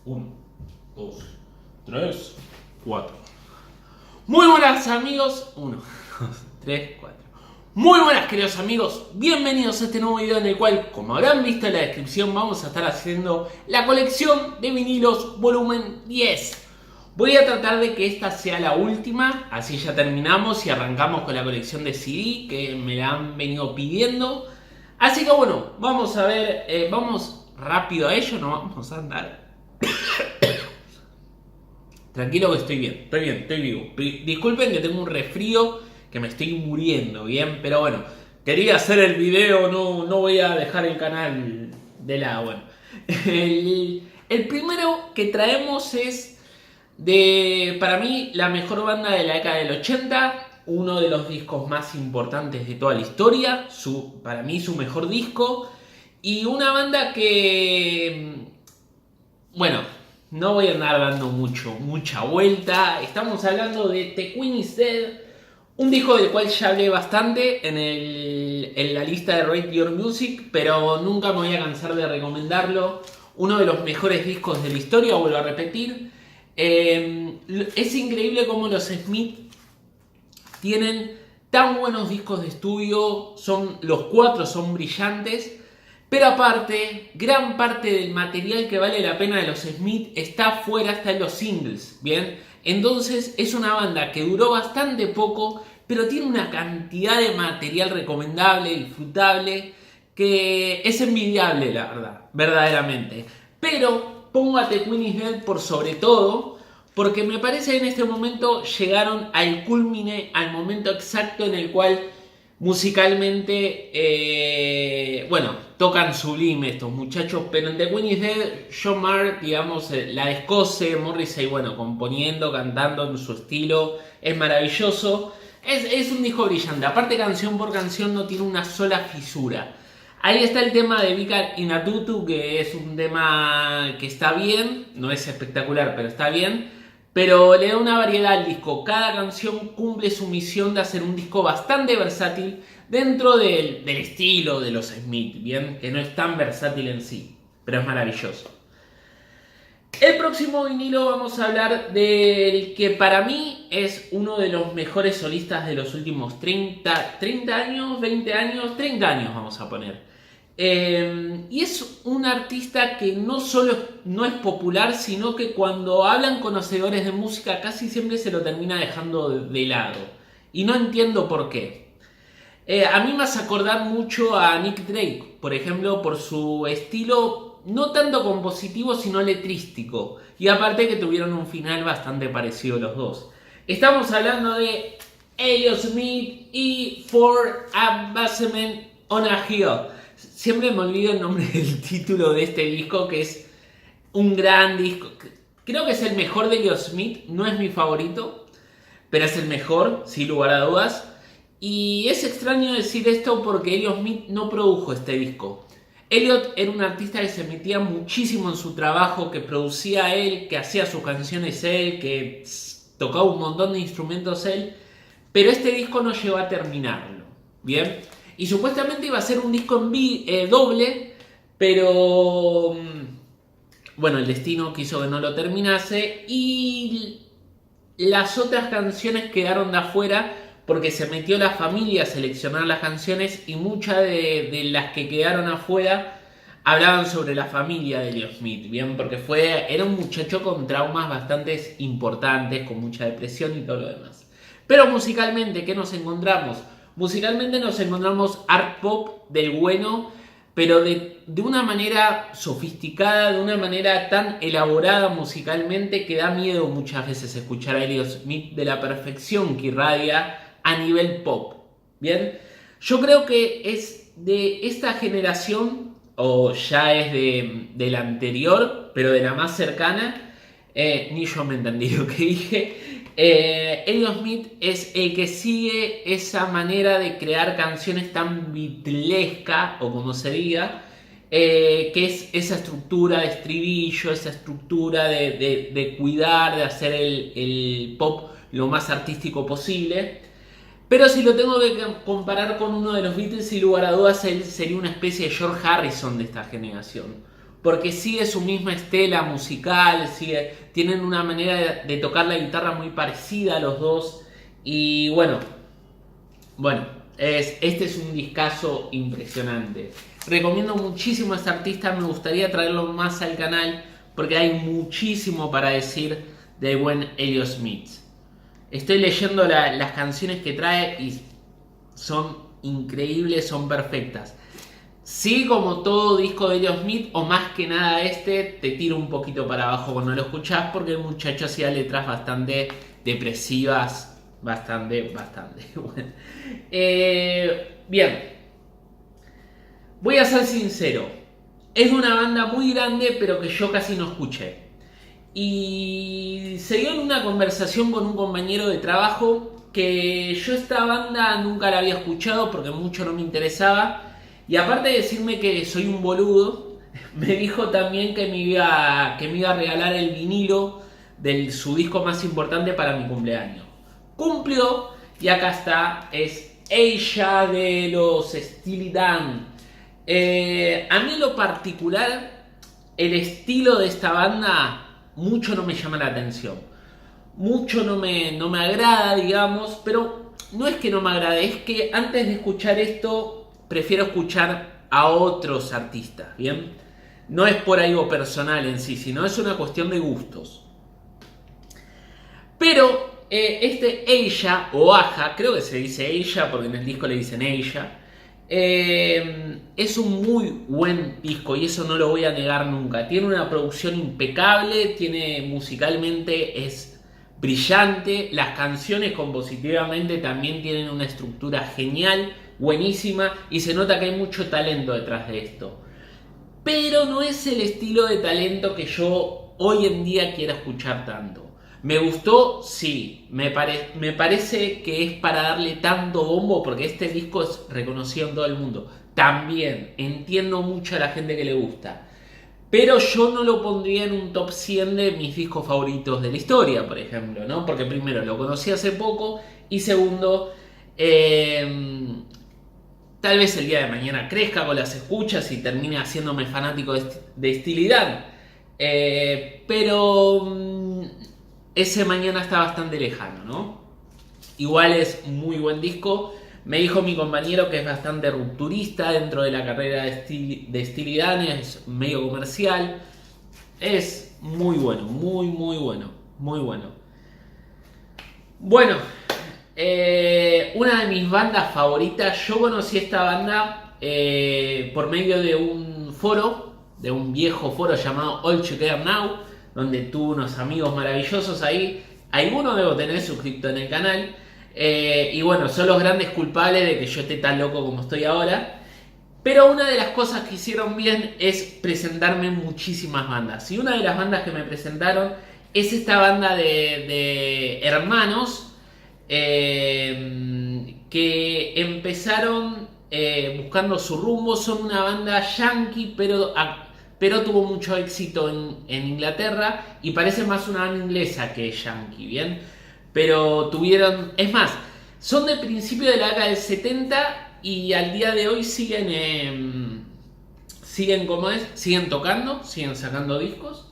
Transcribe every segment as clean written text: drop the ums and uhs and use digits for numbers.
1, 2, 3, 4. Muy buenas amigos. 1, 2, 3, 4. Muy buenas queridos amigos. Bienvenidos a este nuevo video en el cual, como habrán visto en la descripción, vamos a estar haciendo la colección de vinilos volumen 10. Voy a tratar de que esta sea la última, así ya terminamos y arrancamos con la colección de CD que me la han venido pidiendo. Así que bueno, vamos a ver, vamos rápido a ello, no vamos a andar. Tranquilo que estoy bien, estoy vivo. Disculpen que tengo un resfrío, que me estoy muriendo, bien, pero bueno, quería hacer el video, no voy a dejar el canal de lado. Bueno, el primero que traemos es para mí, la mejor banda de la década del 80, uno de los discos más importantes de toda la historia, para mí su mejor disco, y una banda que, bueno, no voy a andar dando mucha vuelta. Estamos hablando de The Queen is Dead, un disco del cual ya hablé bastante en la lista de Rate Your Music, pero nunca me voy a cansar de recomendarlo. Uno de los mejores discos de la historia, vuelvo a repetir. Es increíble cómo los Smith tienen tan buenos discos de estudio, los 4 son brillantes, pero aparte, gran parte del material que vale la pena de los Smith está fuera, está en los singles, ¿bien? Entonces es una banda que duró bastante poco, pero tiene una cantidad de material recomendable, disfrutable, que es envidiable, la verdad, verdaderamente. Pero pongo a The Queen is Dead por sobre todo, porque me parece que en este momento llegaron al culmine, al momento exacto en el cual musicalmente, bueno, tocan sublime estos muchachos, pero en The Queen is Dead, John Marr, digamos, la descoce, Morrissey, bueno, componiendo, cantando en su estilo, es maravilloso, es un disco brillante, aparte canción por canción no tiene una sola fisura. Ahí está el tema de Vicar in a Tutu, que es un tema que está bien, no es espectacular, pero está bien, pero le da una variedad al disco. Cada canción cumple su misión de hacer un disco bastante versátil dentro del estilo de los Smith, bien, que no es tan versátil en sí, pero es maravilloso. El próximo vinilo vamos a hablar del que para mí es uno de los mejores solistas de los últimos 30 años, 20 años, 30 años vamos a poner. Y es un artista que no solo no es popular, sino que cuando hablan conocedores de música casi siempre se lo termina dejando de lado. Y no entiendo por qué. A mí me hace acordar mucho a Nick Drake, por ejemplo, por su estilo no tanto compositivo, sino letrístico. Y aparte que tuvieron un final bastante parecido los dos. Estamos hablando de Elliott Smith y For a Basement on a Hill. Siempre me olvido el nombre del título de este disco, que es un gran disco. Creo que es el mejor de Elliott Smith, no es mi favorito, pero es el mejor, sin lugar a dudas. Y es extraño decir esto porque Elliott Smith no produjo este disco. Elliott era un artista que se metía muchísimo en su trabajo, que producía él, que hacía sus canciones él, que tocaba un montón de instrumentos él, pero este disco no llegó a terminarlo, ¿bien? Y supuestamente iba a ser un disco en doble, pero bueno, el destino quiso que no lo terminase y las otras canciones quedaron de afuera porque se metió la familia a seleccionar las canciones y muchas de las que quedaron afuera hablaban sobre la familia de Elliott Smith, ¿bien? Porque era un muchacho con traumas bastante importantes, con mucha depresión y todo lo demás. Pero musicalmente, ¿qué nos encontramos? Musicalmente nos encontramos art pop del bueno, pero de una manera sofisticada, de una manera tan elaborada musicalmente que da miedo muchas veces escuchar a Elliott Smith de la perfección que irradia a nivel pop. ¿Bien? Yo creo que es de esta generación, o ya es de la anterior, pero de la más cercana, ni yo me entendí lo que dije. Elliott Smith es el que sigue esa manera de crear canciones tan beatlesca, o como se diga, que es esa estructura de estribillo, esa estructura de cuidar, de hacer el pop lo más artístico posible. Pero si lo tengo que comparar con uno de los Beatles, sin lugar a dudas, él sería una especie de George Harrison de esta generación. porque sigue su misma estela musical, tienen una manera de tocar la guitarra muy parecida a los dos. Y bueno, este es un discazo impresionante. Recomiendo muchísimo a este artista, me gustaría traerlo más al canal porque hay muchísimo para decir del buen Elliott Smith. Estoy leyendo las canciones que trae y son increíbles, son perfectas. Sí, como todo disco de Elliott Smith, o más que nada te tira un poquito para abajo cuando lo escuchás, porque el muchacho hacía letras bastante depresivas, bastante. Bueno. Bien, voy a ser sincero, es una banda muy grande, pero que yo casi no escuché. Y se dio en una conversación con un compañero de trabajo que yo esta banda nunca la había escuchado porque mucho no me interesaba. Y aparte de decirme que soy un boludo, me dijo también que me iba a regalar el vinilo de su disco más importante para mi cumpleaños. Cumplió y acá está, es Ella de los Steely Dan. A mí en lo particular, el estilo de esta banda mucho no me llama la atención. Mucho no me agrada, digamos, pero no es que no me agrade, es que antes de escuchar esto prefiero escuchar a otros artistas, ¿bien? No es por algo personal en sí, sino es una cuestión de gustos. Pero Ella, o Aja, creo que se dice Ella porque en el disco le dicen Ella, es un muy buen disco y eso no lo voy a negar nunca. Tiene una producción impecable, musicalmente es brillante, las canciones compositivamente también tienen una estructura genial, buenísima, y se nota que hay mucho talento detrás de esto. Pero no es el estilo de talento que yo hoy en día quiera escuchar tanto. ¿Me gustó? Sí. Me parece que es para darle tanto bombo porque este disco es reconocido en todo el mundo. También entiendo mucho a la gente que le gusta. Pero yo no lo pondría en un top 100 de mis discos favoritos de la historia, por ejemplo, ¿no? Porque primero lo conocí hace poco y segundo, tal vez el día de mañana crezca con las escuchas y termine haciéndome fanático de Steely Dan. Pero ese mañana está bastante lejano, ¿no? Igual es muy buen disco. Me dijo mi compañero que es bastante rupturista dentro de la carrera de Steely Dan, es medio comercial. Es muy bueno, muy bueno, muy bueno. Bueno, una de mis bandas favoritas, yo conocí esta banda por medio de un foro, de un viejo foro llamado All Together Now, donde tuve unos amigos maravillosos ahí. Algunos debo tener suscrito en el canal. Y bueno, son los grandes culpables de que yo esté tan loco como estoy ahora. Pero una de las cosas que hicieron bien es presentarme muchísimas bandas. Y una de las bandas que me presentaron es esta banda de hermanos que empezaron buscando su rumbo. Son una banda yankee, pero tuvo mucho éxito en Inglaterra y parece más una banda inglesa que yankee, ¿bien? Pero es más, son de principio de la década del 70 y al día de hoy siguen tocando, siguen sacando discos.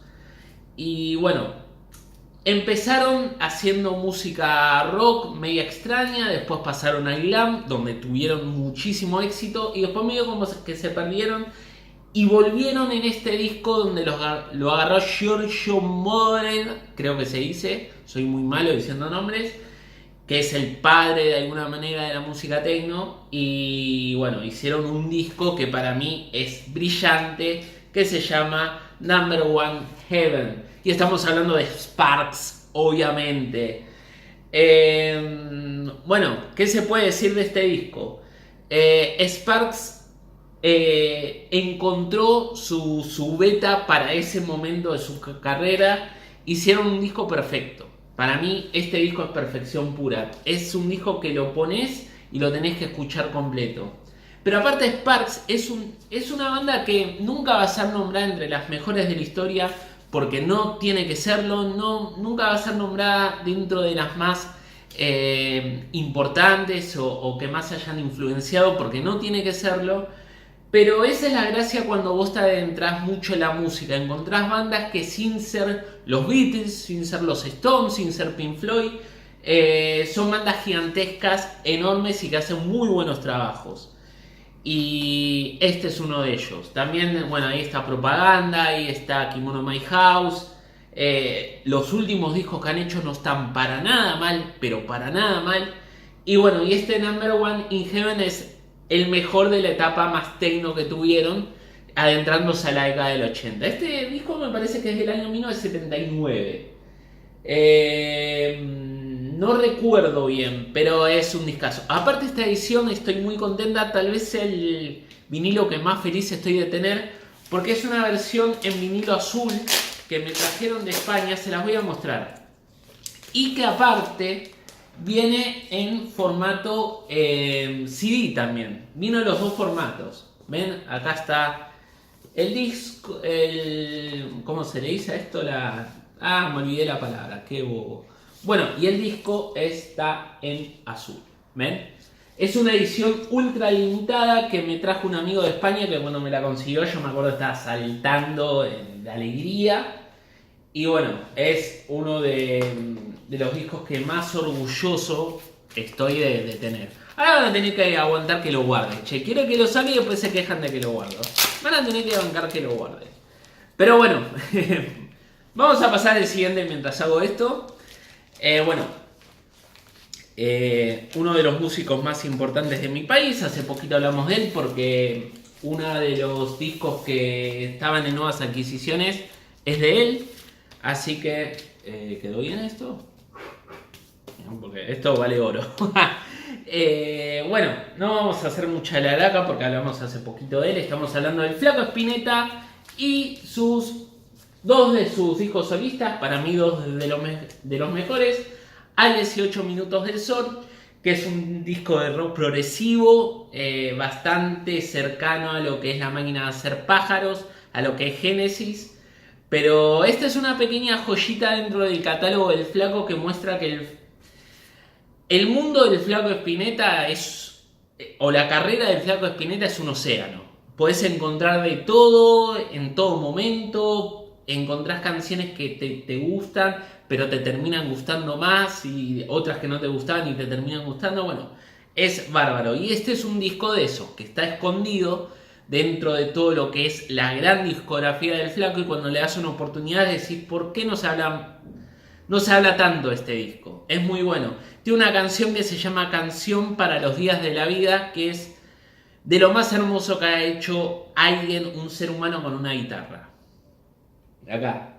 Y bueno, empezaron haciendo música rock media extraña, después pasaron al glam, donde tuvieron muchísimo éxito, y después medio como que se perdieron y volvieron en este disco donde lo agarró Giorgio Moroder, creo que se dice, soy muy malo diciendo nombres, que es el padre de alguna manera de la música techno, y bueno, hicieron un disco que para mí es brillante, que se llama Number One Heaven, y estamos hablando de Sparks, obviamente. Bueno, ¿qué se puede decir de este disco? Sparks encontró su beta para ese momento de su carrera. Hicieron un disco perfecto. Para mí este disco es perfección pura. Es un disco que lo pones y lo tenés que escuchar completo. Pero aparte Sparks es una banda que nunca va a ser nombrada entre las mejores de la historia, porque no tiene que serlo. Nunca va a ser nombrada dentro de las más importantes o que más hayan influenciado, porque no tiene que serlo. Pero esa es la gracia cuando vos te adentras mucho en la música. Encontrás bandas que sin ser los Beatles, sin ser los Stones, sin ser Pink Floyd, son bandas gigantescas, enormes y que hacen muy buenos trabajos. Y este es uno de ellos. También, bueno, ahí está Propaganda, ahí está Kimono My House. Los últimos discos que han hecho no están para nada mal, pero para nada mal. Y bueno, y este Number One in Heaven es el mejor de la etapa más techno que tuvieron, adentrándose a la década del 80. Este disco me parece que es del año 1979. No recuerdo bien, pero es un discazo. Aparte, esta edición estoy muy contenta, tal vez sea el vinilo que más feliz estoy de tener, porque es una versión en vinilo azul que me trajeron de España, se las voy a mostrar. Y que aparte viene en formato CD también. Vino en los dos formatos. ¿Ven? Acá está el disco, ¿cómo se le dice a esto? Me olvidé la palabra, qué bobo. Bueno, y el disco está en azul. ¿Ven? Es una edición ultra limitada que me trajo un amigo de España que cuando me la consiguió, yo me acuerdo que estaba saltando de alegría. Y bueno, es uno de los discos que más orgulloso estoy de tener. Ahora van a tener que aguantar que lo guarde. Che, quiero que lo saque y después se quejan de que lo guardo. Van a tener que bancar que lo guarde. Pero bueno, vamos a pasar al siguiente mientras hago esto. Uno de los músicos más importantes de mi país, hace poquito hablamos de él porque uno de los discos que estaban en nuevas adquisiciones es de él. Así que, ¿quedó bien esto? Porque esto vale oro. Bueno, no vamos a hacer mucha laraca porque hablamos hace poquito de él. Estamos hablando del Flaco Spinetta y dos de sus discos solistas, para mí dos de los mejores. A 18 minutos del sol, que es un disco de rock progresivo, bastante cercano a lo que es La Máquina de Hacer Pájaros, a lo que es Génesis. Pero esta es una pequeña joyita dentro del catálogo del Flaco que muestra que el mundo del Flaco Spinetta o la carrera del Flaco Spinetta es un océano. Podés encontrar de todo, en todo momento, encontrás canciones que te gustan, pero te terminan gustando más, y otras que no te gustaban y te terminan gustando. Bueno, es bárbaro. Y este es un disco de eso, que está escondido dentro de todo lo que es la gran discografía del Flaco, y cuando le das una oportunidad decís, ¿por qué no se habla tanto de este disco? Es muy bueno. Tiene una canción que se llama Canción para los Días de la Vida, que es de lo más hermoso que ha hecho alguien, un ser humano, con una guitarra. Acá,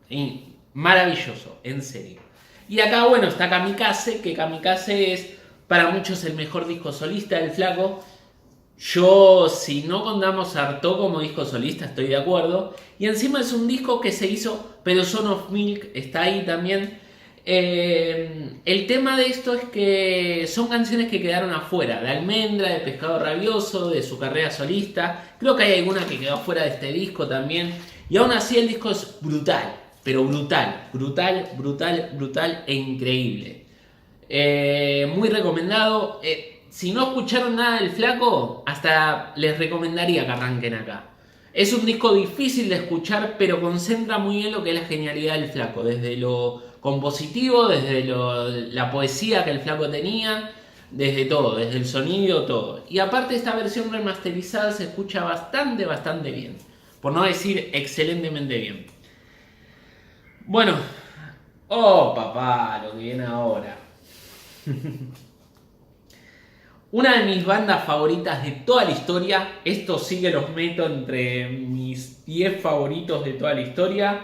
y maravilloso, en serio. Y acá, bueno, está Kamikaze, que Kamikaze es para muchos el mejor disco solista del Flaco. Yo, si no contamos a Artaud como disco solista, estoy de acuerdo. Y encima es un disco que se hizo, pero Son of Milk está ahí también. El tema de esto es que son canciones que quedaron afuera. De Almendra, de Pescado Rabioso, de su carrera solista. Creo que hay alguna que quedó afuera de este disco también. Y aún así el disco es brutal. Pero brutal e increíble. Muy recomendado. Si no escucharon nada del Flaco, hasta les recomendaría que arranquen acá. Es un disco difícil de escuchar, pero concentra muy bien lo que es la genialidad del Flaco. Desde lo compositivo, desde la poesía que el Flaco tenía, desde todo, desde el sonido, todo. Y aparte, esta versión remasterizada se escucha bastante bien. Por no decir excelentemente bien. Bueno. Oh, papá, lo que viene ahora. Una de mis bandas favoritas de toda la historia. Esto sí que los meto entre mis 10 favoritos de toda la historia.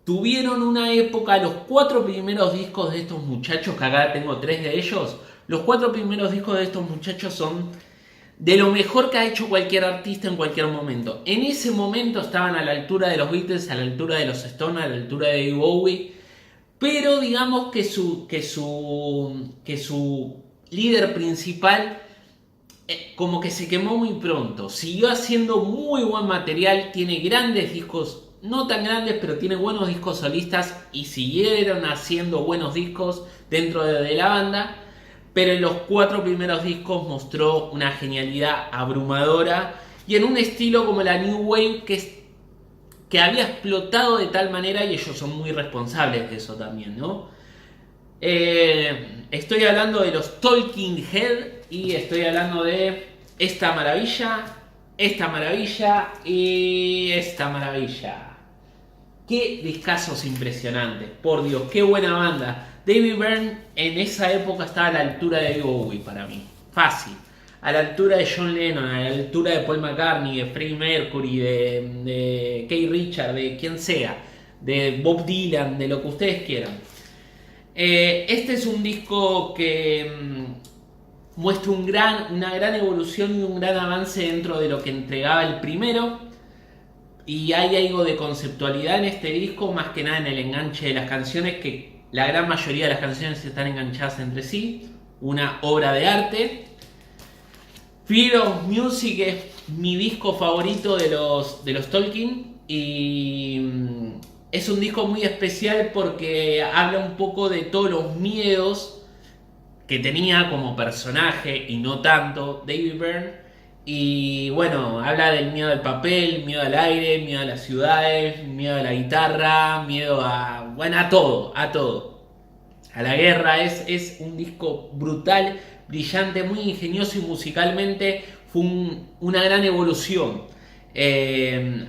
Tuvieron una época, los 4 primeros discos de estos muchachos, que acá tengo 3 de ellos. Los 4 primeros discos de estos muchachos son de lo mejor que ha hecho cualquier artista en cualquier momento. En ese momento estaban a la altura de los Beatles, a la altura de los Stones, a la altura de David Bowie. Pero digamos que su líder principal como que se quemó muy pronto. Siguió haciendo muy buen material, tiene grandes discos, no tan grandes, pero tiene buenos discos solistas, y siguieron haciendo buenos discos dentro de la banda. pero en los 4 primeros discos mostró una genialidad abrumadora y en un estilo como la New Wave que había explotado de tal manera, y ellos son muy responsables de eso también, ¿no? Estoy hablando de los Talking Head y estoy hablando de esta maravilla y esta maravilla. Qué discazos impresionantes, por Dios, qué buena banda. David Byrne en esa época estaba a la altura de David Bowie para mí, fácil. A la altura de John Lennon, a la altura de Paul McCartney, de Freddie Mercury, de Keith Richards, de quien sea, de Bob Dylan, de lo que ustedes quieran. Este es un disco que muestra una gran evolución y un gran avance dentro de lo que entregaba el primero. Y hay algo de conceptualidad en este disco, más que nada en el enganche de las canciones, que la gran mayoría de las canciones están enganchadas entre sí. Una obra de arte. Fear of Music es mi disco favorito de los Tolkien. Y es un disco muy especial porque habla un poco de todos los miedos que tenía como personaje, y no tanto, David Byrne. Y bueno, habla del miedo al papel, miedo al aire, miedo a las ciudades, miedo a la guitarra, miedo a todo. A la guerra. Es un disco brutal, brillante, muy ingenioso, y musicalmente fue una gran evolución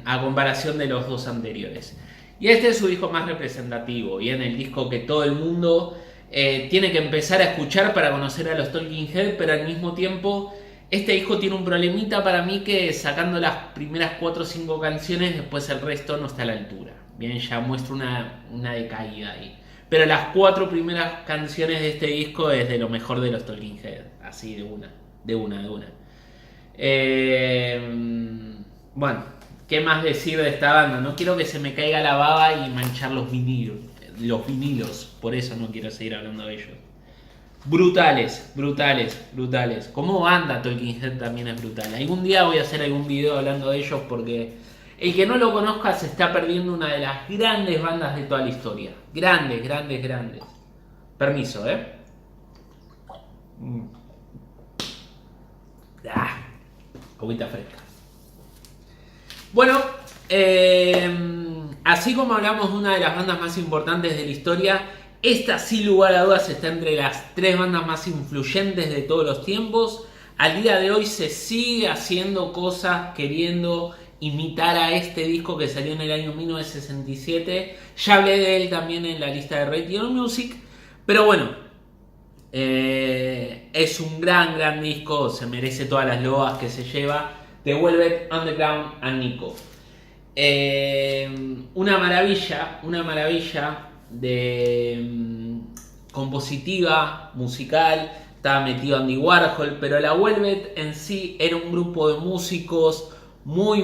a comparación de los 2 anteriores. Y este es su disco más representativo, y en el disco que todo el mundo tiene que empezar a escuchar para conocer a los Talking Heads, pero al mismo tiempo este disco tiene un problemita para mí, que sacando las primeras 4 o 5 canciones, después el resto no está a la altura. Bien, ya muestra una decaída ahí. Pero las 4 primeras canciones de este disco es de lo mejor de los Talking Heads. Así de una. Bueno, ¿qué más decir de esta banda? No quiero que se me caiga la baba y manchar los vinilos. Por eso no quiero seguir hablando de ellos. Brutales. Como banda, Talking Head también es brutal. Algún día voy a hacer algún video hablando de ellos, porque el que no lo conozca se está perdiendo una de las grandes bandas de toda la historia. Grandes. Permiso, agüita fresca. Bueno, así como hablamos de una de las bandas más importantes de la historia, esta sin lugar a dudas está entre las 3 bandas más influyentes de todos los tiempos. Al día de hoy se sigue haciendo cosas queriendo imitar a este disco que salió en el año 1967. Ya hablé de él también en la lista de Radio Music. Pero bueno, es un gran disco, se merece todas las loas que se lleva. The Velvet Underground and Nico. Una maravilla de compositiva, musical. Estaba metido Andy Warhol, pero la Velvet en sí era un grupo de músicos muy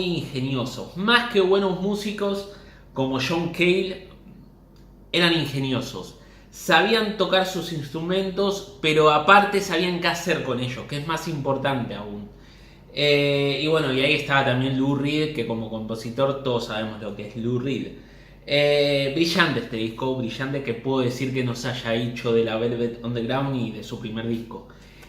ingeniosos. Más que buenos músicos como John Cale, eran ingeniosos. Sabían tocar sus instrumentos, pero aparte sabían qué hacer con ellos, que es más importante aún. Y bueno, y ahí estaba también Lou Reed, que como compositor todos sabemos lo que es Lou Reed. Brillante este disco, brillante, que puedo decir que nos haya hecho de la Velvet Underground y de su primer disco.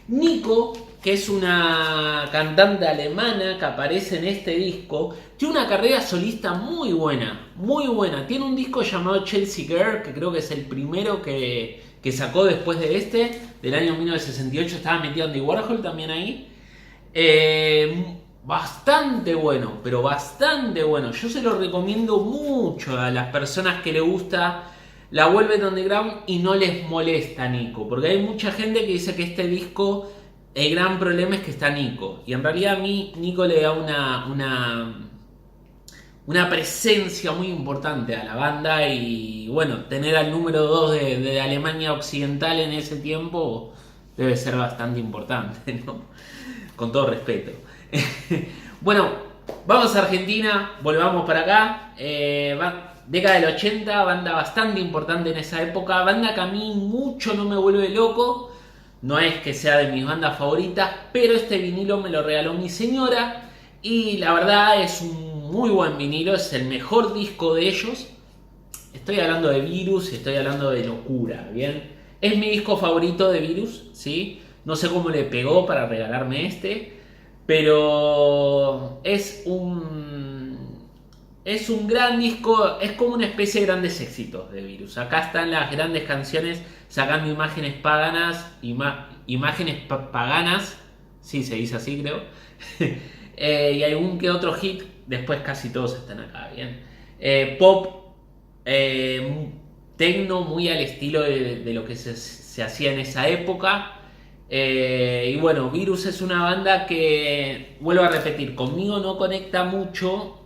Nico, que es una cantante alemana que aparece en este disco, tiene una carrera solista muy buena. Tiene un disco llamado Chelsea Girl, que creo que es el primero que sacó después de este, del año 1968. Estaba metido Andy Warhol también ahí. Bastante bueno, pero bastante bueno. Yo se lo recomiendo mucho a las personas que les gusta la Velvet Underground y no les molesta Nico, porque hay mucha gente que dice que este disco, el gran problema es que está Nico, y en realidad a mí Nico le da una presencia muy importante a la banda. Y bueno, tener al número 2 de Alemania Occidental en ese tiempo debe ser bastante importante, ¿no? Con todo respeto. Bueno, vamos a Argentina, volvamos para acá. Década del 80, banda bastante importante en esa época. Banda que a mí mucho no me vuelve loco. No es que sea de mis bandas favoritas, pero este vinilo me lo regaló mi señora. Y la verdad es un muy buen vinilo, es el mejor disco de ellos. Estoy hablando de Virus, estoy hablando de Locura, ¿bien? Es mi disco favorito de Virus, ¿sí? No sé cómo le pegó para regalarme este, pero es un gran disco, es como una especie de grandes éxitos de Virus. Acá están las grandes canciones sacando imágenes paganas, paganas, sí se dice así creo, y algún que otro hit, después casi todos están acá, bien. Pop, tecno, muy al estilo de lo que se hacía en esa época. Y bueno, Virus es una banda que, vuelvo a repetir, conmigo no conecta mucho.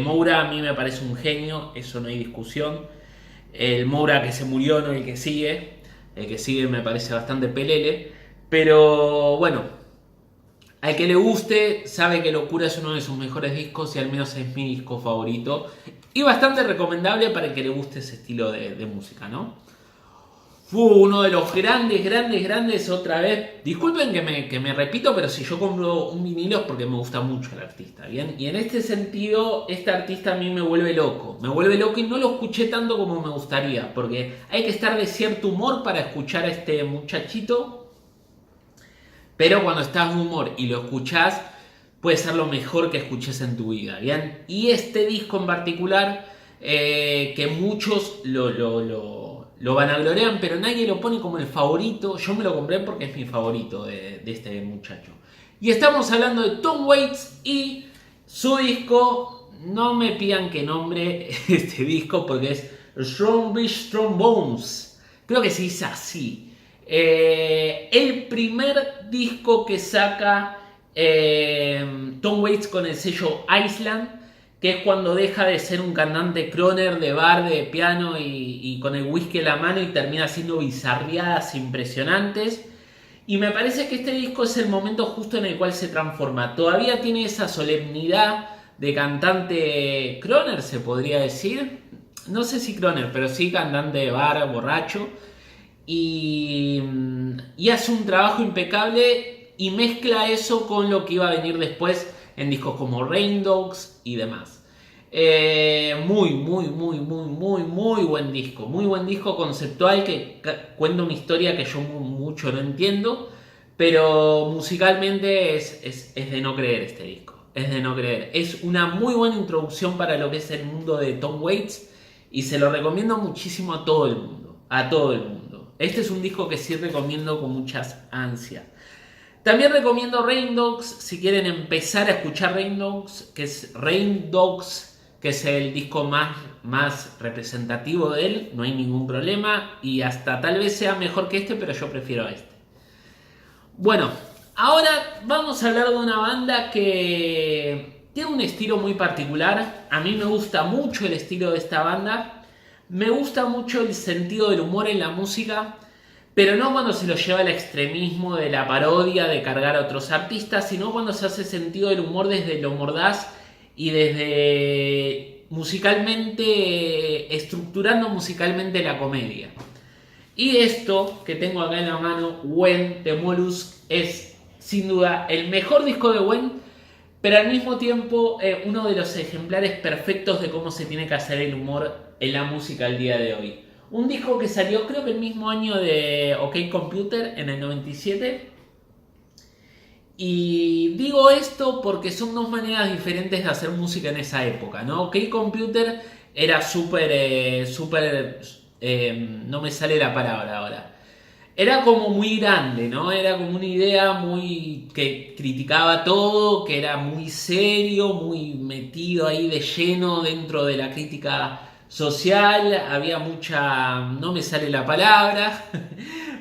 Moura a mí me parece un genio, eso no hay discusión. El Moura que se murió, no el que sigue. El que sigue me parece bastante pelele. Pero bueno, al que le guste, sabe que Locura es uno de sus mejores discos y al menos es mi disco favorito. Y bastante recomendable para el que le guste ese estilo de música, ¿no? Fue uno de los grandes otra vez. Disculpen que me repito, pero si yo compro un vinilo es porque me gusta mucho el artista, ¿bien? Y en este sentido, este artista a mí me vuelve loco. Me vuelve loco y no lo escuché tanto como me gustaría, porque hay que estar de cierto humor para escuchar a este muchachito. Pero cuando estás de humor y lo escuchás, puede ser lo mejor que escuches en tu vida, ¿bien? Y este disco en particular, que muchos lo vanaglorean, pero nadie lo pone como el favorito. Yo me lo compré porque es mi favorito de este muchacho. Y estamos hablando de Tom Waits y su disco. No me pidan que nombre este disco porque es Strong Beach, Strong Bones. Creo que se dice así. El primer disco que saca Tom Waits con el sello Island, que es cuando deja de ser un cantante croner de bar, de piano y con el whisky en la mano y termina haciendo bizarriadas impresionantes. Y me parece que este disco es el momento justo en el cual se transforma. Todavía tiene esa solemnidad de cantante croner, se podría decir. No sé si croner, pero sí cantante de bar, borracho. Y hace un trabajo impecable y mezcla eso con lo que iba a venir después en discos como Rain Dogs y demás. Muy buen disco. Muy buen disco conceptual que cuenta una historia que yo mucho no entiendo, pero musicalmente es de no creer este disco. Es de no creer. Es una muy buena introducción para lo que es el mundo de Tom Waits y se lo recomiendo muchísimo a todo el mundo. A todo el mundo. Este es un disco que sí recomiendo con muchas ansias. También recomiendo Rain Dogs si quieren empezar a escuchar Rain Dogs, que es el disco más representativo de él, no hay ningún problema y hasta tal vez sea mejor que este, pero yo prefiero a este. Bueno, ahora vamos a hablar de una banda que tiene un estilo muy particular. A mí me gusta mucho el estilo de esta banda, me gusta mucho el sentido del humor en la música. Pero no cuando se lo lleva al extremismo de la parodia, de cargar a otros artistas, sino cuando se hace sentido del humor desde lo mordaz y desde musicalmente, estructurando musicalmente la comedia. Y esto que tengo acá en la mano, When de Mollusk, es sin duda el mejor disco de When, pero al mismo tiempo uno de los ejemplares perfectos de cómo se tiene que hacer el humor en la música al día de hoy. Un disco que salió creo que el mismo año de OK Computer, en el 97. Y digo esto porque son dos maneras diferentes de hacer música en esa época, ¿no? OK Computer era no me sale la palabra ahora. Era como muy grande, ¿no? Era como una idea muy que criticaba todo, que era muy serio, muy metido ahí de lleno dentro de la crítica social, había mucha, no me sale la palabra,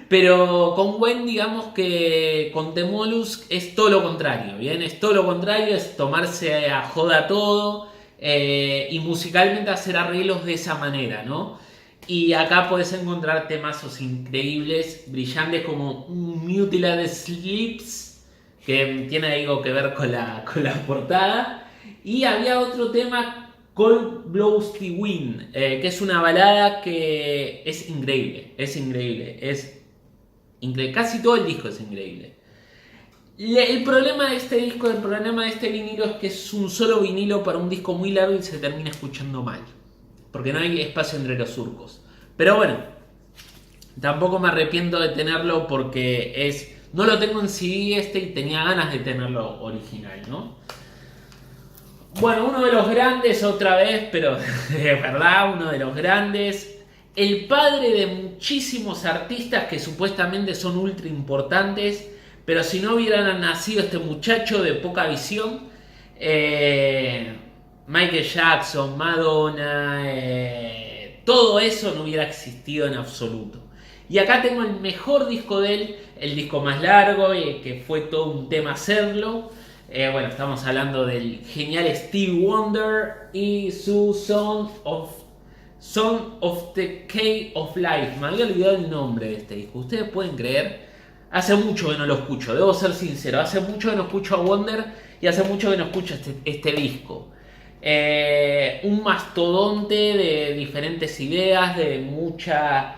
pero con When digamos que con The Mollusk es todo lo contrario, ¿bien? Es todo lo contrario, es tomarse a joda todo y musicalmente hacer arreglos de esa manera, ¿no? Y acá podés encontrar temazos increíbles, brillantes como Mutilated Sleeps, que tiene algo que ver con la portada, y había otro tema, Cold Blows the Wind, que es una balada que es increíble, casi todo el disco es increíble. El problema de este disco, el problema de este vinilo es que es un solo vinilo para un disco muy largo y se termina escuchando mal, porque no hay espacio entre los surcos. Pero bueno, Tampoco me arrepiento de tenerlo porque no lo tengo en CD y tenía ganas de tenerlo original, ¿no? Bueno, uno de los grandes otra vez, pero de verdad, uno de los grandes. El padre de muchísimos artistas que supuestamente son ultra importantes, pero si no hubiera nacido este muchacho de poca visión, Michael Jackson, Madonna, todo eso no hubiera existido en absoluto. Y acá tengo el mejor disco de él, el disco más largo, que fue todo un tema hacerlo. Bueno, estamos hablando del genial Stevie Wonder y su Song of the Key of Life. Me había olvidado el nombre de este disco. Ustedes pueden creer, hace mucho que no lo escucho, debo ser sincero, hace mucho que no escucho a Wonder y hace mucho que no escucho este disco. Un mastodonte de diferentes ideas, de mucha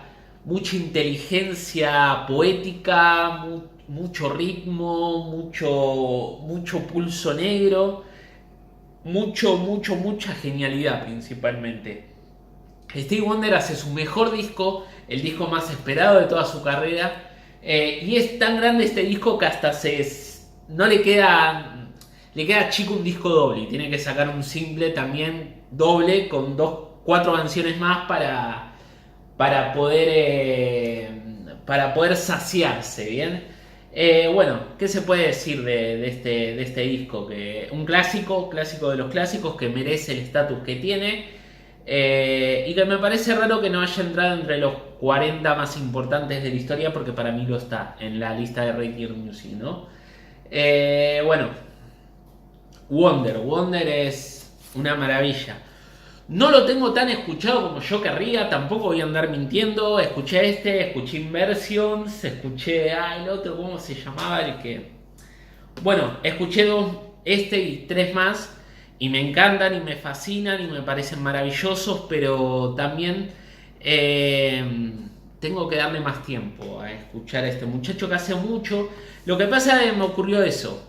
inteligencia poética, mucho ritmo, mucho pulso negro, mucha genialidad principalmente. Stevie Wonder hace su mejor disco, el disco más esperado de toda su carrera, y es tan grande este disco que hasta no le queda chico un disco doble, y tiene que sacar un single también doble con 4 canciones más para poder saciarse, ¿bien? Bueno, ¿qué se puede decir de este disco? Que un clásico de los clásicos que merece el estatus que tiene, y que me parece raro que no haya entrado entre los 40 más importantes de la historia, porque para mí lo está en la lista de Rate Music, ¿no? Bueno, Wonder es una maravilla. No lo tengo tan escuchado como yo querría, tampoco voy a andar mintiendo. Escuché Inversions, escuché el otro, ¿cómo se llamaba? Bueno, escuché 2, y 3 más, y me encantan y me fascinan y me parecen maravillosos, pero también tengo que darle más tiempo a escuchar a este muchacho que hace mucho. Lo que pasa es que me ocurrió eso.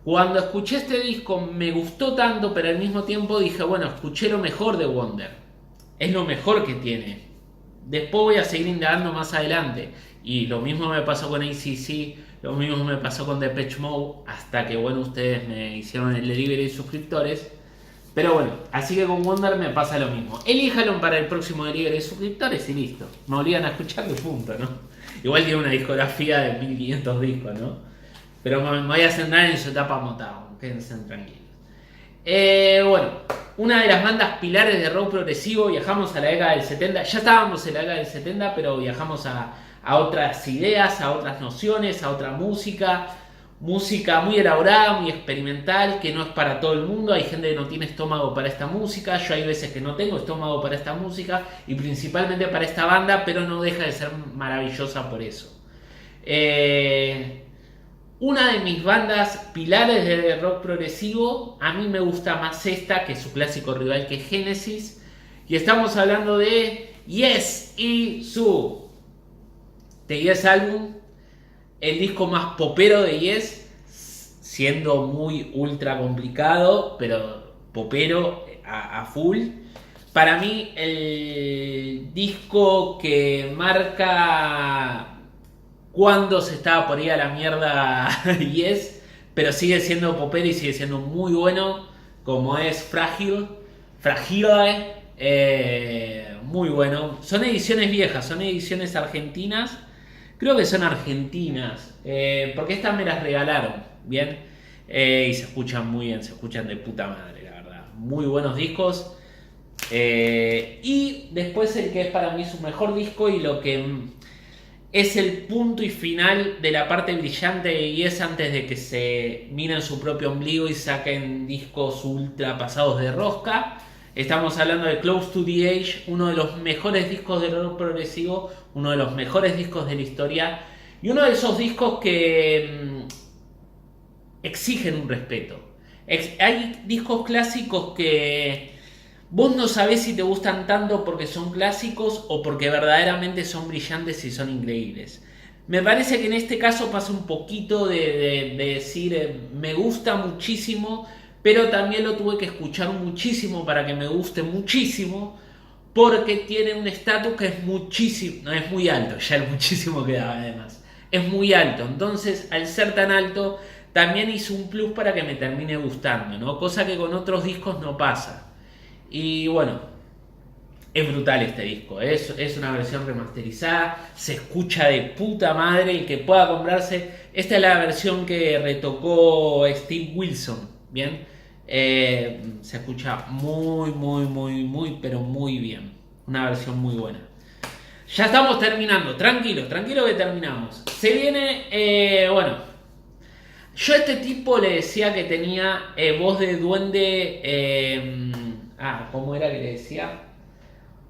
Cuando escuché este disco me gustó tanto, pero al mismo tiempo dije, bueno, escuché lo mejor de Wonder. Es lo mejor que tiene. Después voy a seguir indagando más adelante. Y lo mismo me pasó con AC/DC, lo mismo me pasó con Depeche Mode, hasta que, bueno, ustedes me hicieron el delivery de suscriptores. Pero bueno, así que con Wonder me pasa lo mismo. Elíjalo para el próximo delivery de suscriptores y listo. Me obligan a escucharlo y punto, ¿no? Igual tiene una discografía de 1500 discos, ¿no? Pero me voy a centrar en su etapa Motown, quédense tranquilos. Bueno, una de las bandas pilares de rock progresivo, viajamos a la década del 70, ya estábamos en la década del 70, pero viajamos a otras ideas, a otras nociones, a otra música muy elaborada, muy experimental, que no es para todo el mundo. Hay gente que no tiene estómago para esta música, yo hay veces que no tengo estómago para esta música, y principalmente para esta banda, pero no deja de ser maravillosa por eso. Una de mis bandas pilares de rock progresivo, a mí me gusta más esta que su clásico rival, que es Genesis, y estamos hablando de Yes y su The Yes Album, el disco más popero de Yes, siendo muy ultra complicado, pero popero a full. Para mí el disco que marca cuando se estaba por ir a la mierda Yes, pero sigue siendo popero y sigue siendo muy bueno, como es Fragile, muy bueno. Son ediciones viejas, son ediciones argentinas, creo que son argentinas, porque estas me las regalaron, ¿bien? Y se escuchan muy bien, se escuchan de puta madre, la verdad. Muy buenos discos. Y después el que es para mí su mejor disco y lo que es el punto y final de la parte brillante de Yes antes de que se miren su propio ombligo y saquen discos ultra pasados de rosca. Estamos hablando de Close to the Edge, uno de los mejores discos de rock progresivo, uno de los mejores discos de la historia y uno de esos discos que exigen un respeto. Hay discos clásicos que vos no sabés si te gustan tanto porque son clásicos o porque verdaderamente son brillantes y son increíbles. Me parece que en este caso pasa un poquito de decir me gusta muchísimo, pero también lo tuve que escuchar muchísimo para que me guste muchísimo, porque tiene un estatus que es muchísimo, no es muy alto, ya el muchísimo que daba además, es muy alto, entonces al ser tan alto también hizo un plus para que me termine gustando, ¿no? Cosa que con otros discos no pasa. Y bueno, es brutal este disco, es una versión remasterizada, se escucha de puta madre, el que pueda comprarse, esta es la versión que retocó Steve Wilson, ¿bien? Se escucha pero muy bien, una versión muy buena. Ya estamos terminando, tranquilo que terminamos. Se viene, yo a este tipo le decía que tenía voz de duende, ¿cómo era que le decía?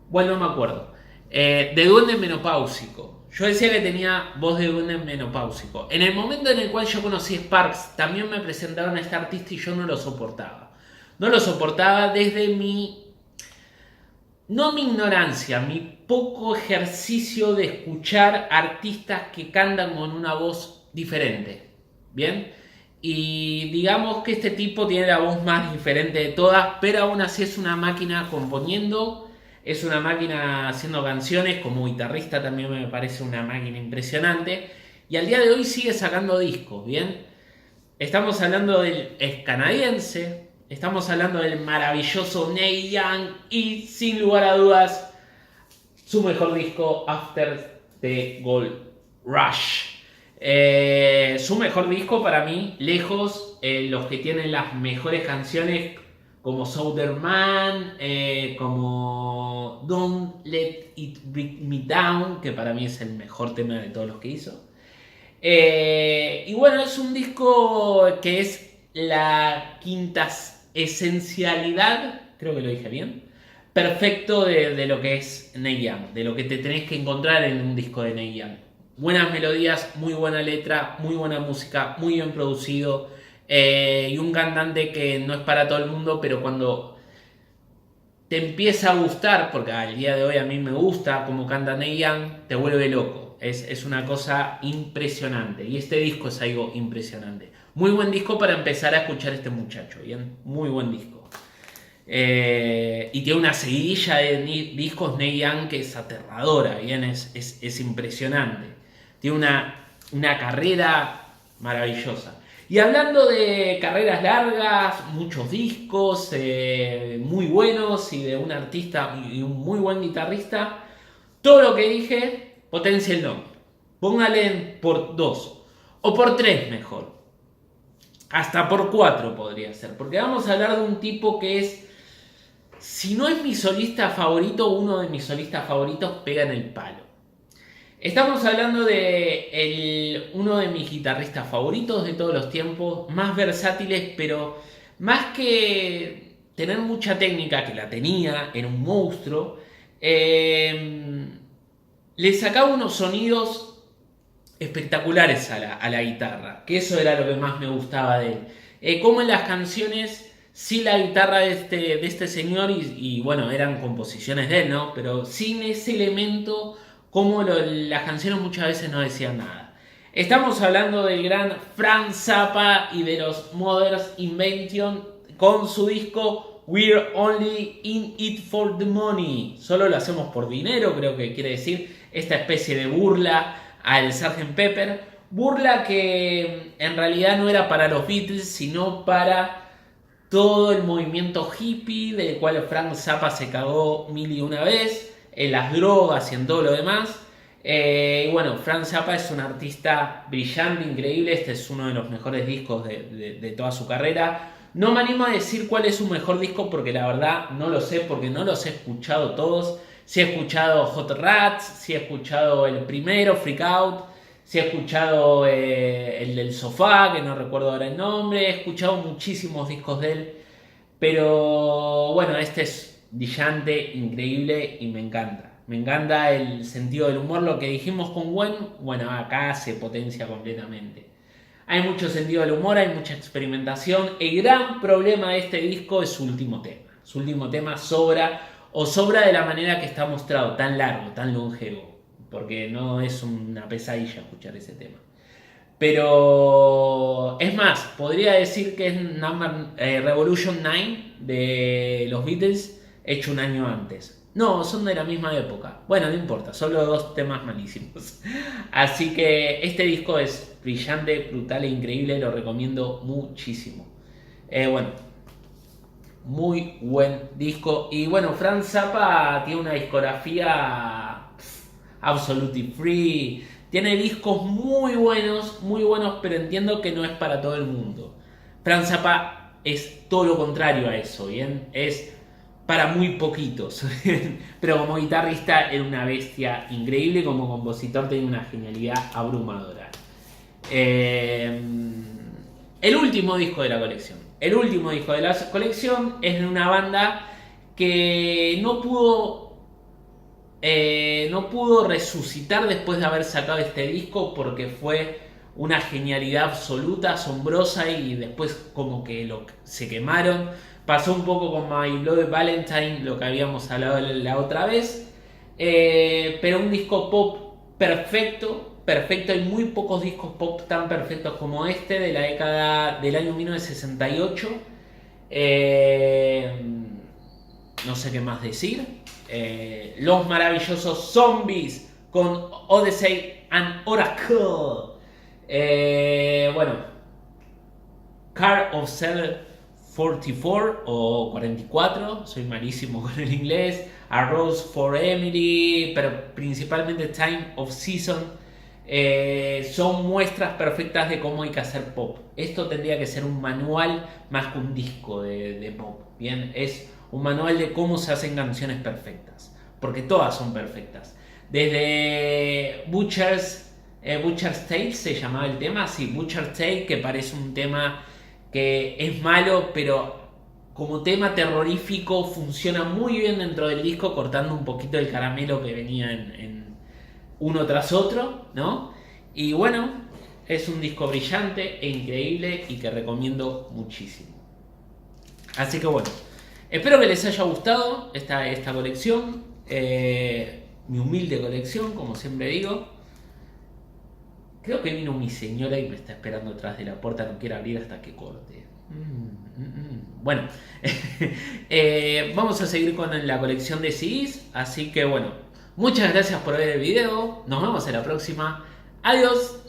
Bueno, no me acuerdo. De duende menopáusico. Yo decía que tenía voz de duende menopáusico. En el momento en el cual yo conocí Sparks, también me presentaron a este artista y yo no lo soportaba. No lo soportaba desde no mi ignorancia, mi poco ejercicio de escuchar artistas que cantan con una voz diferente. ¿Bien? Y digamos que este tipo tiene la voz más diferente de todas, pero aún así es una máquina componiendo, es una máquina haciendo canciones, como guitarrista también me parece una máquina impresionante, y al día de hoy sigue sacando discos, ¿bien? Estamos hablando del canadiense, estamos hablando del maravilloso Neil Young y sin lugar a dudas su mejor disco, After the Gold Rush. Su mejor disco para mí, lejos, los que tienen las mejores canciones como Southern Man, como Don't Let It Bring Me Down, que para mí es el mejor tema de todos los que hizo. Y bueno, es un disco que es la quinta esencialidad, creo que lo dije bien, perfecto de lo que es Neil Young, de lo que te tenés que encontrar en un disco de Neil Young. Buenas melodías, muy buena letra, muy buena música, muy bien producido, y un cantante que no es para todo el mundo, pero cuando te empieza a gustar, porque al día de hoy a mí me gusta como canta Neil Young, te vuelve loco. Es una cosa impresionante, y este disco es algo impresionante. Muy buen disco para empezar a escuchar a este muchacho, ¿bien? Muy buen disco. Y tiene una seguidilla de discos Neil Young que es aterradora, ¿bien? Es impresionante. Tiene una carrera maravillosa. Y hablando de carreras largas, muchos discos muy buenos y de un artista y un muy buen guitarrista, todo lo que dije, potencienlo. Póngale por 2 o por 3 mejor. Hasta por 4 podría ser. Porque vamos a hablar de un tipo que es, si no es mi solista favorito, uno de mis solistas favoritos pega en el palo. Estamos hablando de uno de mis guitarristas favoritos de todos los tiempos, más versátiles, pero más que tener mucha técnica, que la tenía, era un monstruo, le sacaba unos sonidos espectaculares a la guitarra, que eso era lo que más me gustaba de él. Como en las canciones, sí la guitarra de este señor, y bueno, eran composiciones de él, ¿no? Pero sin ese elemento, como las canciones muchas veces no decían nada. Estamos hablando del gran Frank Zappa y de los Modern Invention con su disco We're Only in It for the Money. Solo lo hacemos por dinero, creo que quiere decir esta especie de burla al Sgt. Pepper. Burla que en realidad no era para los Beatles, sino para todo el movimiento hippie del cual Frank Zappa se cagó mil y una vez, en las drogas y en todo lo demás. Y bueno, Frank Zappa es un artista brillante, increíble. Este es uno de los mejores discos de toda su carrera. No me animo a decir cuál es su mejor disco porque la verdad no lo sé, porque no los he escuchado todos. Sí he escuchado Hot Rats, sí he escuchado el primero, Freak Out, sí he escuchado el del sofá, que no recuerdo ahora el nombre. He escuchado muchísimos discos de él, pero bueno, este es brillante, increíble y me encanta. Me encanta el sentido del humor, lo que dijimos con Gwen, bueno, acá se potencia completamente. Hay mucho sentido del humor, hay mucha experimentación. El gran problema de este disco es su último tema. Su último tema sobra de la manera que está mostrado, tan largo, tan longevo, porque no es una pesadilla escuchar ese tema. Pero es más, podría decir que es Revolution 9 de los Beatles, hecho un año antes. No, son de la misma época. Bueno, no importa, solo dos temas malísimos. Así que este disco es brillante, brutal e increíble, lo recomiendo muchísimo. Bueno, muy buen disco. Y bueno, Frank Zappa tiene una discografía absolutely free. Tiene discos muy buenos, pero entiendo que no es para todo el mundo. Frank Zappa es todo lo contrario a eso, ¿bien? Es para muy poquitos. Pero como guitarrista era una bestia increíble, como compositor tenía una genialidad abrumadora. El último disco de la colección. El último disco de la colección es de una banda que no pudo resucitar después de haber sacado este disco porque fue una genialidad absoluta, asombrosa, y después como que se quemaron. Pasó un poco con My Bloody Valentine, lo que habíamos hablado la otra vez, pero un disco pop perfecto. Hay muy pocos discos pop tan perfectos como este, de la década del año 1968. No sé qué más decir. Los maravillosos Zombies con Odyssey and Oracle. Bueno, Car of Cell 44 o 44, soy malísimo con el inglés. A Rose for Emily, pero principalmente Time of Season. Son muestras perfectas de cómo hay que hacer pop. Esto tendría que ser un manual más que un disco de pop. Bien, es un manual de cómo se hacen canciones perfectas, porque todas son perfectas. Desde Butcher's Tale se llamaba el tema, sí, Butcher's Tale, que parece un tema que es malo, pero como tema terrorífico funciona muy bien dentro del disco, cortando un poquito el caramelo que venía en uno tras otro, ¿no? Y bueno, es un disco brillante e increíble y que recomiendo muchísimo. Así que bueno, espero que les haya gustado esta colección, mi humilde colección, como siempre digo. Creo que vino mi señora y me está esperando atrás de la puerta, no quiere abrir hasta que corte. Bueno, vamos a seguir con la colección de CDs, así que bueno, muchas gracias por ver el video, nos vemos en la próxima, adiós.